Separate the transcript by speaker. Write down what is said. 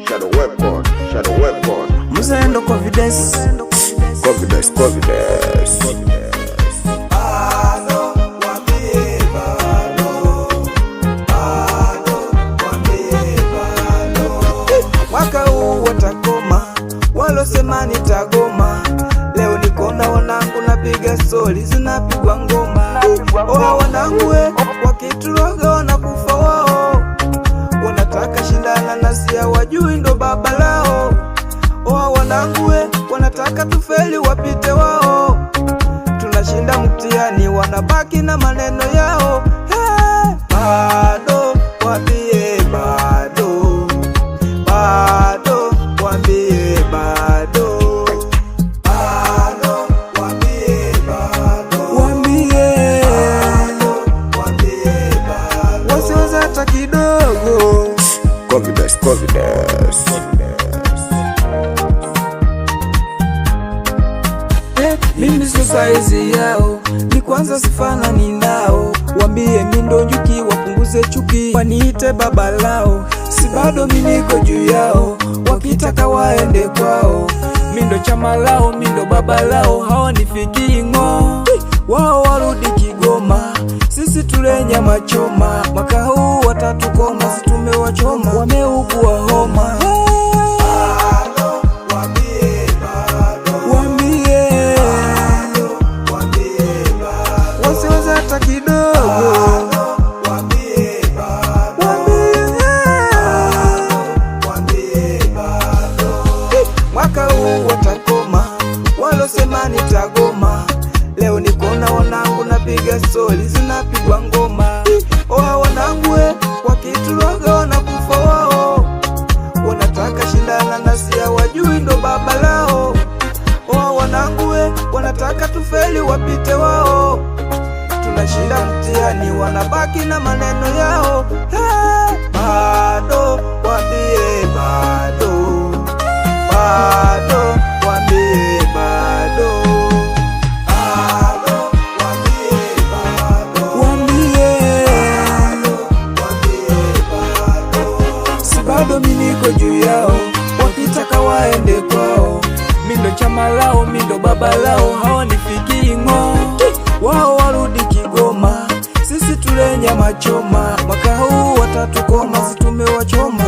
Speaker 1: Shadow weapon.
Speaker 2: Mzendo confidence. Mwaka huu watakoma, walosema nitagoma. Leo nikona wanangu napiga stori, zinapigwa ngoma. Oha wanangu we, wakituroga wanakufa wao. Wanataka shindana nasi hawajui ndo baba lao. Oha wanangu we, wanataka tufeli wapite wao. Tunashinda mtihani wanabaki na maneno yao. Hey, bado wambie bado, bado wambie bado, bado wambie bado, wambie bado, wasiweza hata kidogo.
Speaker 1: Confidence.
Speaker 2: Mimi sio saizi yao, ni kwanza sifanani nao. Wambie mindo njuki, wapunguze chuki, waniite baba lao. Si bado mimi niko juu yao, wakitaka waende kwao. Mindo chama lao, mindo baba lao, hawanifikii ng'o. Wao warudi Kigoma, sisi tule nyama choma. Mwaka huu watatukoma, si tumewachoma, wameugua homa. Hata kidogo mwaka huu watakoma, walosema nitagoma. Leo nikona wanangu napiga stori, zinapigwa ngoma. Oha wanangu we, wakituroga wanakufa wao. Wanataka shindana nasi hawajui ndo baba lao. Oha wanangu we, wanataka tufeli wapite wao. Tunashinda mtihani wanabaki na maneno yao. Hey, bado wambie bado, bado wambie bado, bado wambie bado, wambie bado. Si bado mimi niko juu yao, wakitaka waende kwao. Mindo chama lao, mindo baba lao, hawanifikii ng'o. Wao warudi Kigoma, sisi tule nyama choma. Mwaka huu watatukoma, si tumewachoma.